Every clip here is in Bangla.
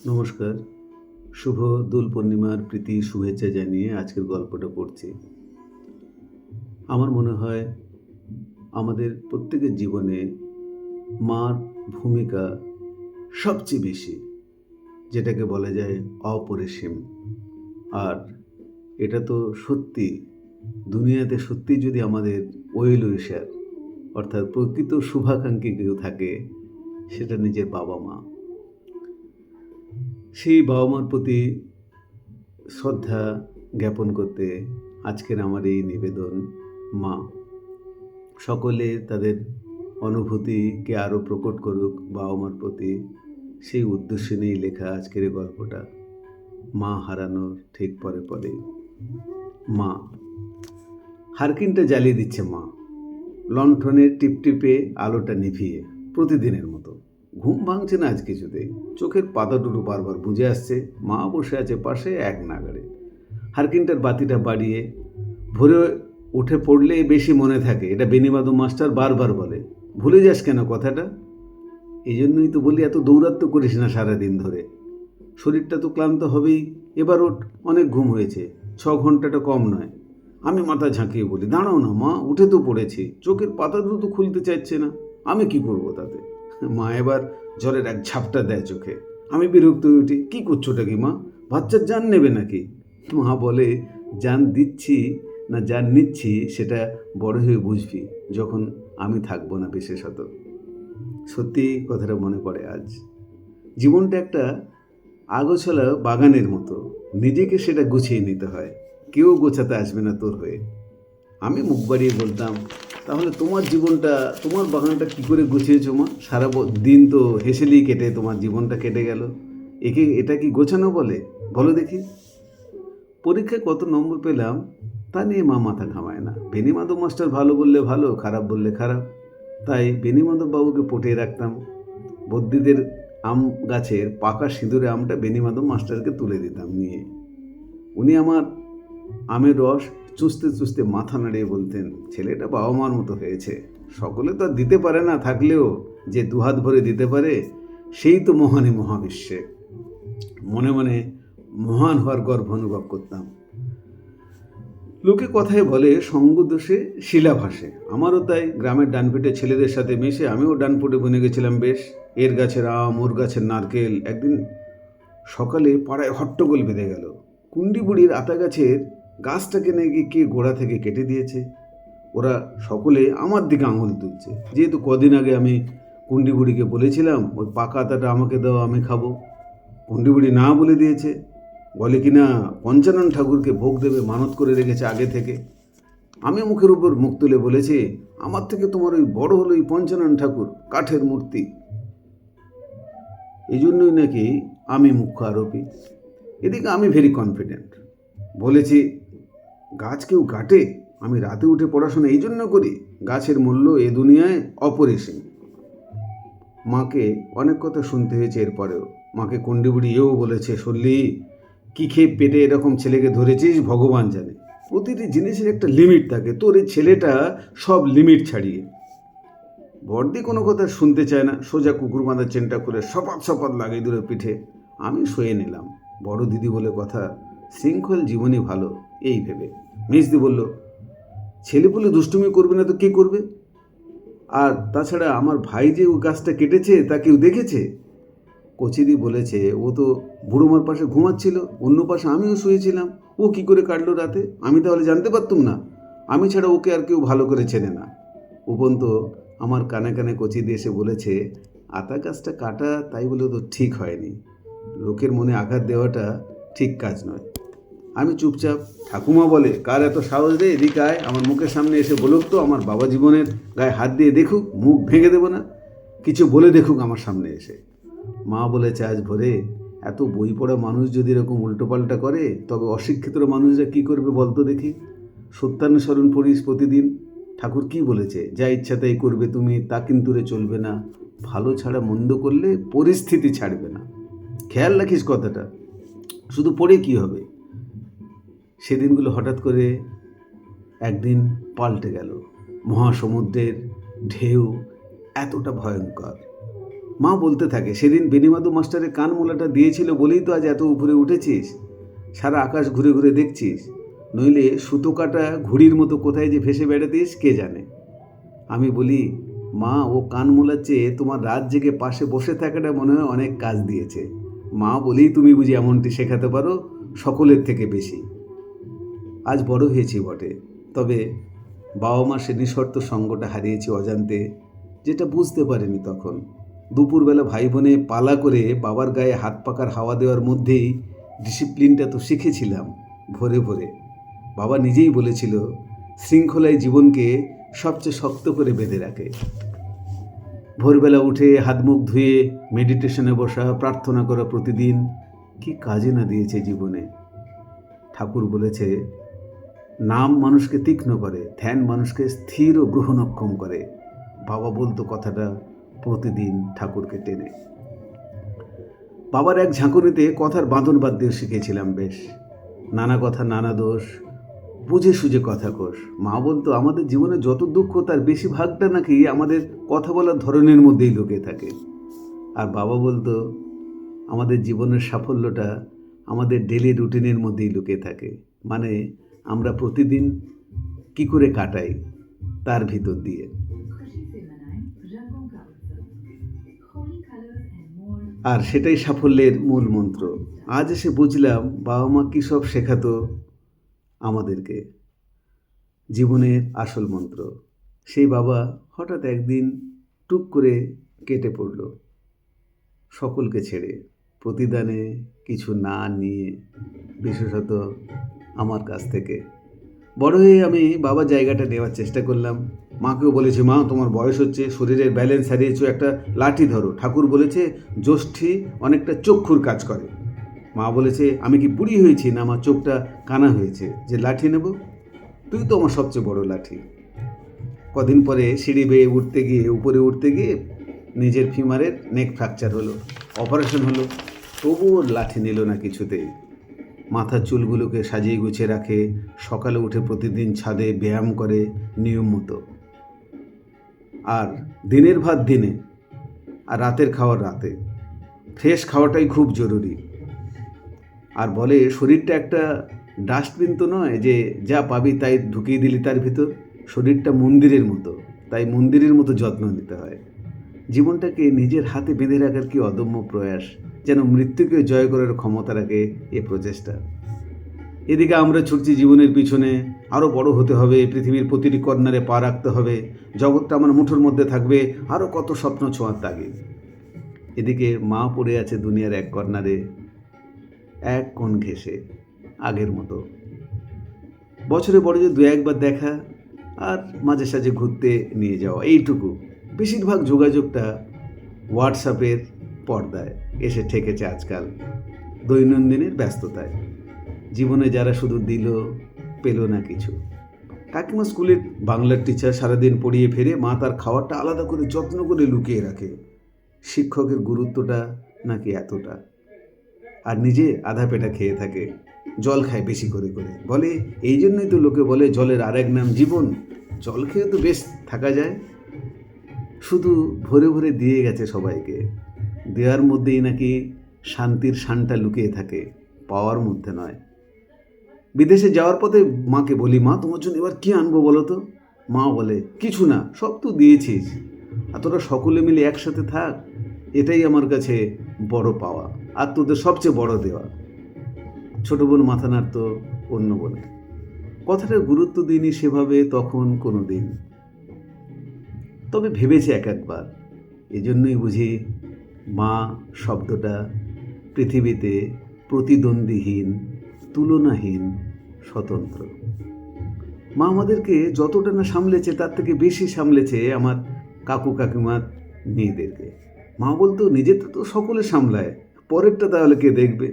নমস্কার। শুভ দোল পূর্ণিমার প্রীতি শুভেচ্ছা জানিয়ে আজকের গল্পটা পড়ছি। আমার মনে হয় আমাদের প্রত্যেকের জীবনে মার ভূমিকা সবচেয়ে বেশি, যেটাকে বলা যায় অপরিসীম। আর এটা তো সত্যি, দুনিয়াতে সত্যি যদি আমাদের ওয়েল উইশার অর্থাৎ প্রকৃত শুভাকাঙ্ক্ষী কেউ থাকে, সেটা নিজের বাবা মা। সেই বাবা মার প্রতি শ্রদ্ধা জ্ঞাপন করতে আজকের আমার এই নিবেদন। মা সকলে তাদের অনুভূতিকে আরও প্রকট করুক বাবা মার প্রতি, সেই উদ্দেশ্য নিয়েই লেখা আজকের এই গল্পটা। মা হারানোর ঠিক পরে পরে মা হারকিনটা জ্বালিয়ে দিচ্ছে। মা লণ্ঠনের টিপটিপে আলোটা নিভিয়ে প্রতিদিনের মতো। ঘুম ভাঙছে না আজ কিছুতেই, চোখের পাতা দুটো বারবার বুঝে আসছে। মা বসে আছে পাশে এক নাগাড়ে। হারকিনটার বাতিটা বাড়িয়ে ভোরে উঠে পড়লে বেশি মনে থাকে, এটা বেনিবাদু মাস্টার বারবার বলে। ভুলে যাস কেন কথাটা? এই জন্যই তো বলি এত দৌরাত্ম করিস না সারাদিন ধরে, শরীরটা তো ক্লান্ত হবেই। এবার ওঠ, অনেক ঘুম হয়েছে, 6 ঘন্টাটা কম নয়। আমি মাথা ঝাঁকিয়ে বলি, দাঁড়াও না মা, উঠে তো পড়েছি, চোখের পাতা দ্রুত খুলতে চাইছে না, আমি কি করব তাতে? মা এবার জলের এক ঝাপটা দেয় চোখে। আমি বিরক্ত হয়ে উঠি, কী করছোটা কি মা, বাচ্চার জান নেবে নাকি? মা বলে, জান দিচ্ছি না জান নিচ্ছি সেটা বড় হয়ে বুঝবি, যখন আমি থাকবো না বিশেষত। সত্যি কথাটা মনে পড়ে আজ। জীবনটা একটা আগোছালা বাগানের মতো, নিজেকে সেটা গুছিয়ে নিতে হয়, কেউ গোছাতে আসবে না তোর হয়ে। আমি মুখ বাড়িয়ে বলতাম, তাহলে তোমার জীবনটা, তোমার বাগানটা কী করে গুছিয়েছো মা? সারা দিন তো হেসেলেই কেটে তোমার জীবনটা কেটে গেল, এটা কি গোছানো বলে? বলো দেখি। পরীক্ষায় কত নম্বর পেলাম তা নিয়ে মা মাথা ঘামায় না। বেনিমাধব মাস্টার ভালো বললে ভালো, খারাপ বললে খারাপ। তাই বেনিমাধব বাবুকে পটিয়ে রাখতাম। বদ্যিদের আম গাছের পাকা সিঁদুরে আমটা বেনিমাধব মাস্টারকে তুলে দিতাম নিয়ে। উনি আমার আমের রস চুষতে চুষতে মাথা নাড়িয়ে বলতেন, ছেলেটা বাবা মার মতো হয়েছে। সকলে তো আর দিতে পারে না, থাকলেও যে দুহাত ভরে দিতে পারে সেই তো মহানে মহাবিশ্বে। মনে মনে মহান হওয়ার গর্ব অনুভব করতাম। লোকে কথায় বলে সঙ্গ দোষে শিলা ভাসে, আমারও তাই। গ্রামের ডানপিটে ছেলেদের সাথে মিশে আমিও ডানপুটে বনে গেছিলাম বেশ। এর গাছের আম, ওর গাছের নারকেল। একদিন সকালে পাড়ায় হট্টগোল বেঁধে গেল। কুন্ডি বুড়ির আতা গাছের গাছটাকে নাকি কে গোড়া থেকে কেটে দিয়েছে। ওরা সকলে আমার দিকে আঙুল তুলছে, যেহেতু কদিন আগে আমি কুন্ডি বুড়িকে বলেছিলাম ওই পাকা আতাটা আমাকে দাও, আমি খাবো। কুন্ডি বুড়ি না বলে দিয়েছে, বলে কিনা পঞ্চানন ঠাকুরকে ভোগ দেবে, মানত করে রেখেছে আগে থেকে। আমি মুখের উপর মুখ তুলে বলেছি, আমার থেকে তোমার ওই বড় হলো ওই পঞ্চানন ঠাকুর, কাঠের মূর্তি। এই জন্যই নাকি আমি মুখ্য আরোপী। এদিকে আমি ভেরি কনফিডেন্ট, বলেছি গাছ কেউ কাটে? আমি রাতে উঠে পড়াশোনা এই জন্য করি, গাছের মূল্য এ দুনিয়ায় অপরিসীম। মাকে অনেক কথা শুনতে হয়েছে এরপরেও। মাকে কুন্ডিবুড়ি এও বলেছে, সল্লি কী খেয়ে পেটে এরকম ছেলেকে ধরেছিস ভগবান জানে। প্রতিটি জিনিসের একটা লিমিট থাকে, তোর এই ছেলেটা সব লিমিট ছাড়িয়ে। বড়দি কোনো কথা শুনতে চায় না, সোজা কুকুর বাঁধার চেনটা করে সপাত সপাত লাগিয়ে দিল পিঠে। আমি সয়ে নিলাম, বড় দিদি বলে কথা, শৃঙ্খল জীবনই ভালো এই ভেবে। মেজদি বলল, ছেলে বলে দুষ্টুমি করবে না তো কে করবে? আর তাছাড়া আমার ভাই যে ও গাছটা কেটেছে তা কেউ দেখেছে? কচিদি বলেছে, ও তো বুড়োমার পাশে ঘুমাচ্ছিল, অন্য পাশে আমিও শুয়েছিলাম, ও কি করে কাটলো রাতে? আমি তাহলে জানতে পারতুম না? আমি ছাড়া ওকে আর কেউ ভালো করে চেনে না। উপরন্ত আমার কানে কানে কচিদি এসে বলেছে, আতা গাছটা কাটা তাই বলে তো ঠিক হয়নি, লোকের মনে আঘাত দেওয়াটা ঠিক কাজ নয়। আমি চুপচাপ। ঠাকুমা বলে, কার এত সাহস রে, এদিকে আয়, আমার মুখের সামনে এসে বলুক তো, আমার বাবা জীবনের গায়ে হাত দিয়ে দেখুক, মুখ ভেঙে দেবো না, কিছু বলে দেখুক আমার সামনে এসে। মা বলেছে আজ ভোরে, এত বই পড়া মানুষ যদি এরকম উল্টোপাল্টা করে তবে অশিক্ষিত মানুষরা কি করবে বলতো দেখি? সত্যানুসরণ পড়িস প্রতিদিন। ঠাকুর কি বলেছে, যা ইচ্ছা তাই করবে তুমি, তা কিন্তু রে চলবে না। ভালো ছাড়া মন্দ করলে পরিস্থিতি ছাড়বে না, খেয়াল রাখিস কথাটা। শুধু পড়ে কি হবে? সেদিনগুলো হঠাৎ করে একদিন পাল্টে গেল। মহাসমুদ্রের ঢেউ এতটা ভয়ঙ্কর, মা বলতে থাকে, সেদিন বেনিমাধব মাস্টারের কান মোলাটা দিয়েছিল বলেই তো আজ এত উপরে উঠেছিস, সারা আকাশ ঘুরে ঘুরে দেখছিস, নইলে সুতো কাটা ঘুড়ির মতো কোথায় যে ভেসে বেড়াতিস কে জানে। আমি বলি, মা ও কান মোলার চেয়ে তোমার রাত জেগে পাশে বসে থাকাটা মনে হয় অনেক কাজ দিয়েছে। মা বলেই তুমি বুঝি এমনটি শেখাতে পারো সকলের থেকে বেশি। আজ বড় হয়েছি বটে, তবে বাবা মা সে নিঃশর্ত সঙ্গটা হারিয়েছি অজান্তে, যেটা বুঝতে পারিনি তখন। দুপুরবেলা ভাই বোনে পালা করে বাবার গায়ে হাত পাকার হাওয়া দেওয়ার মধ্যেই ডিসিপ্লিনটা তো শিখেছিলাম ভোরে ভোরে। বাবা নিজেই বলেছিল, শৃঙ্খলায় জীবনকে সবচেয়ে শক্ত করে বেঁধে রাখে। ভোরবেলা উঠে হাত মুখ ধুয়ে মেডিটেশনে বসা, প্রার্থনা করা প্রতিদিন কি কাজে না দিয়েছে জীবনে। ঠাকুর বলেছে, নাম মানুষকে তীক্ষ্ণ করে, ধ্যান মানুষকে স্থির ও গ্রহণক্ষম করে। বাবা বলতো কথাটা প্রতিদিন ঠাকুরকে টেনে। বাবার এক ঝাঁকুনিতে কথার বাঁধন বাদ দিয়ে শিখেছিলাম বেশ। নানা কথা নানা দোষ, বুঝে সুঝে কথা কোষ। মা বলতো, আমাদের জীবনে যত দুঃখ তার বেশিরভাগটা নাকি আমাদের কথা বলার ধরনের মধ্যেই লুকিয়ে থাকে। আর বাবা বলতো, আমাদের জীবনের সাফল্যটা আমাদের ডেলি রুটিনের মধ্যেই লুকিয়ে থাকে, মানে আমরা প্রতিদিন কি করে কাটাই তার ভিতর দিয়ে। আর সেটাই সাফল্যের মূল মন্ত্র। আজ এসে বুঝলাম বাবা মা কী সব শেখাতো আমাদেরকে, জীবনের আসল মন্ত্র। সেই বাবা হঠাৎ একদিন টুক করে কেটে পড়ল, সকলকে ছেড়ে, প্রতিদানে কিছু না নিয়ে, বিশেষত আমার কাছ থেকে। বড় হয়ে আমি বাবার জায়গাটা নেওয়ার চেষ্টা করলাম। মাকেও বলেছি, মা তোমার বয়স হচ্ছে, শরীরের ব্যালেন্স হারিয়েছো, একটা লাঠি ধরো। ঠাকুর বলেছে জ্যোষ্ঠী অনেকটা চক্ষুর কাজ করে। মা বলেছে, আমি কি বুড়ি হয়েছি না আমার চোখটা কানা হয়েছে যে লাঠি নেব? তুই তো আমার সবচেয়ে বড় লাঠি। কদিন পরে সিঁড়ি বেয়ে উপরে উঠতে গিয়ে নিজের ফিমারের নেক ফ্র্যাকচার হলো, অপারেশন হলো, তবুও লাঠি নিল না কিছুতেই। মাথার চুলগুলোকে সাজিয়ে গুছিয়ে রাখে, সকালে উঠে প্রতিদিন ছাদে ব্যায়াম করে নিয়ম মতো, আর দিনের ভাত দিনে আর রাতের খাওয়ার রাতে। ফ্রেশ খাওয়াটাই খুব জরুরি। আর বলে, শরীরটা একটা ডাস্টবিন তো নয় যে যা পাবি তাই ঢুকিয়ে দিলি তার ভিতর। শরীরটা মন্দিরের মতো, তাই মন্দিরের মতো যত্ন নিতে হয়। জীবনটাকে নিজের হাতে বেঁধে রাখার কি অদম্য প্রয়াস, যেন মৃত্যুকে জয় করার ক্ষমতা রাখে এ প্রচেষ্টা। এদিকে আমরা ছুটছি জীবনের পিছনে, আরও বড় হতে হবে, পৃথিবীর প্রতিটি কর্নারে পা রাখতে হবে, জগৎটা আমার মুঠোর মধ্যে থাকবে, আরও কত স্বপ্ন ছোঁয়ার তাগিদ। এদিকে মা পড়ে আছে দুনিয়ার এক কর্নারে, এক কোণ ঘেঁষে, আগের মতো। বছরে বড় যে 2-1 বার দেখা, আর মাঝে সাঝে ঘুরতে নিয়ে যাওয়া, এইটুকু। বেশিরভাগ যোগাযোগটা হোয়াটসঅ্যাপের পর্দায় এসে ঠেকেছে আজকাল, দৈনন্দিনের ব্যস্ততায়। জীবনে যারা শুধু দিল, পেল না কিছু। কাকিমা স্কুলের বাংলার টিচার, সারাদিন পড়িয়ে ফেরে মা তার খাওয়ারটা আলাদা করে যত্ন করে লুকিয়ে রাখে। শিক্ষকের গুরুত্বটা নাকি এতটা, আর নিজে আধা পেটা খেয়ে থাকে, জল খায় বেশি করে করে। বলে, এই জন্যই তো লোকে বলে জলের আরেক নাম জীবন। জল খেয়ে তো বেশ থাকা যায়। শুধু ভরে ভরে দিয়ে গেছে সবাইকে, দেওয়ার মধ্যেই নাকি শান্তির শানটা লুকিয়ে থাকে, পাওয়ার মধ্যে নয়। বিদেশে যাওয়ার পথে মাকে বলি, মা তোমার জন্য এবার কী আনবো বলো তো? মা বলে, কিছু না, সব তো দিয়েছিস, আর তোরা সকলে মিলে একসাথে থাক, এটাই আমার কাছে বড় পাওয়া, আর তোদের সবচেয়ে বড় দেওয়া। ছোট বোন মাথা নাড়ত অন্য বলে। কথাটার গুরুত্ব দিইনি সেভাবে তখন কোনো দিন, তবে ভেবেছি একবার। এজন্যই বুঝি মা শব্দটা পৃথিবীতে প্রতিদ্বন্দ্বীহীন, তুলনাহীন, স্বতন্ত্র। মা আমাদেরকে যতটা না সামলেছে তার থেকে বেশি সামলেছে আমার কাকু কাকিমার মেয়েদেরকে। মা বলতো, নিজের তো সকলে সামলায়, পরেরটা তাহলে কে দেখবে?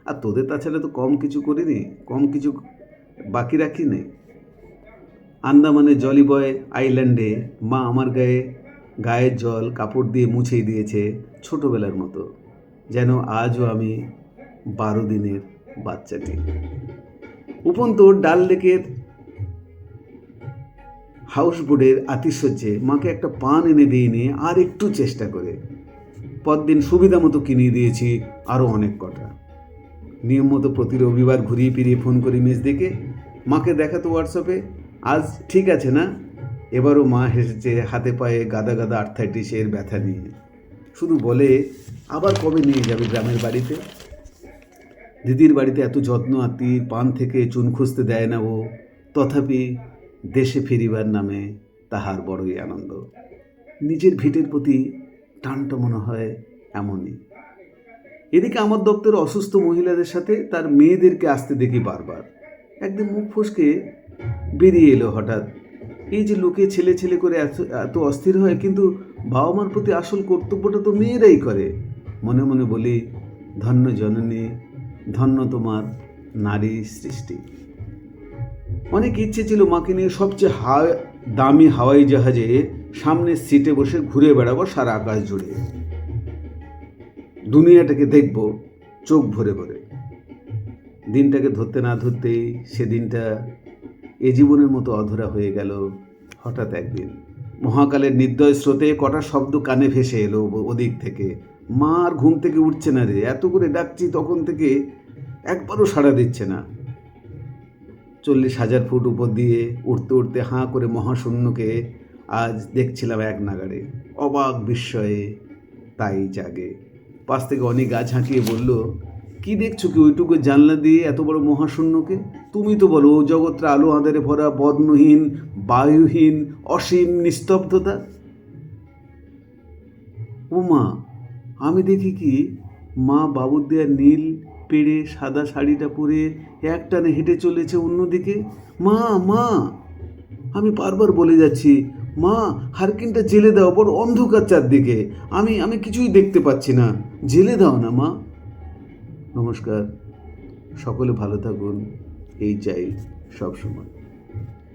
আর তোদের তাছাড়া তো কম কিছু করিনি, কম কিছু বাকি রাখিনি। আন্দামানে জলিবয় আইল্যান্ডে মা আমার গায়ের জল কাপড় দিয়ে মুছেই দিয়েছে ছোটোবেলার মতো, যেন আজও আমি 12 দিনের বাচ্চাটি। উপন্তর ডাল লেকের হাউসবোটের আতিশয্যে মাকে একটা পান এনে দিয়ে নিয়ে আর একটু চেষ্টা করে পরদিন সুবিধা মতো কিনে দিয়েছি আরও অনেক কটা। নিয়ম মতো প্রতি রবিবার ঘুরিয়ে ফিরিয়ে ফোন করি মেজদিকে। মাকে দেখাতো হোয়াটসঅ্যাপে, আজ ঠিক আছে না? এবারও মা হেসেছে, হাতে পায়ে গাদা গাদা আর্থাইটিসের ব্যথা নিয়ে। শুধু বলে, আবার কবে নিয়ে যাবে গ্রামের বাড়িতে? দিদির বাড়িতে এত যত্ন আত্মীর পান থেকে চুন খুঁজতে দেয় না ও, তথাপি দেশে ফিরিবার নামে তাহার বড়ই আনন্দ। নিজের ভিটের প্রতি টানটা মনে হয় এমনই। এদিকে আমার দপ্তরে অসুস্থ মহিলাদের সাথে তার মেয়েদেরকে আসতে দেখি বারবার। একদিন মুখ ফসকে বেরিয়ে এলো হঠাৎ, এই যে লোকে ছেলে ছেলে করে এত এত অস্থির হয়, কিন্তু বাবা মার প্রতি আসল কর্তব্যটা তো মেয়েরাই করে। মনে মনে বলি, ধন্য জননী, ধন্য তোমার নারী সৃষ্টি। অনেক ইচ্ছে ছিল মাকে নিয়ে সবচেয়ে দামি হাওয়াই জাহাজে সামনের সিটে বসে ঘুরে বেড়াবো সারা আকাশ জুড়ে, দুনিয়াটাকে দেখব চোখ ভরে ভরে। দিনটাকে ধরতে না ধরতেই সেদিনটা এ জীবনের মতো অধরা হয়ে গেল। হঠাৎ একদিন মহাকালের নির্দয় স্রোতে কটা শব্দ কানে ভেসে এলো ওদিক থেকে। মা আর ঘুম থেকে উঠছে না রে, এত করে ডাকছি তখন থেকে, একবারও সাড়া দিচ্ছে না। 40,000 ফুট উপর দিয়ে উঠতে উঠতে হাঁ করে মহাশূন্যকে আজ দেখছিলাম এক নাগাড়ে, অবাক বিস্ময়ে তাই জাগে। পাশ থেকে অনেক গা ঝাঁকিয়ে বলল, কি দেখছো কি ওইটুকু জানলা দিয়ে এত বড় মহাশূন্যকে? তুমি তো বলো ও জগৎটা আলো আঁধারে ভরা, বর্ণহীন, বায়ুহীন, অসীম নিস্তব্ধতা। ও মা, আমি দেখি কি মা বাবুর দেয়া নীল পেড়ে সাদা শাড়িটা পরে একটানে হেঁটে চলেছে অন্যদিকে। মা মা, আমি বারবার বলে যাচ্ছি, মা হারকিনটা জেলে দাও, বড় অন্ধকার চারদিকে, আমি আমি কিছুই দেখতে পাচ্ছি না, জেলে দাও না মা। নমস্কার, সকলে ভালো থাকুন, এই চাই সব সময়।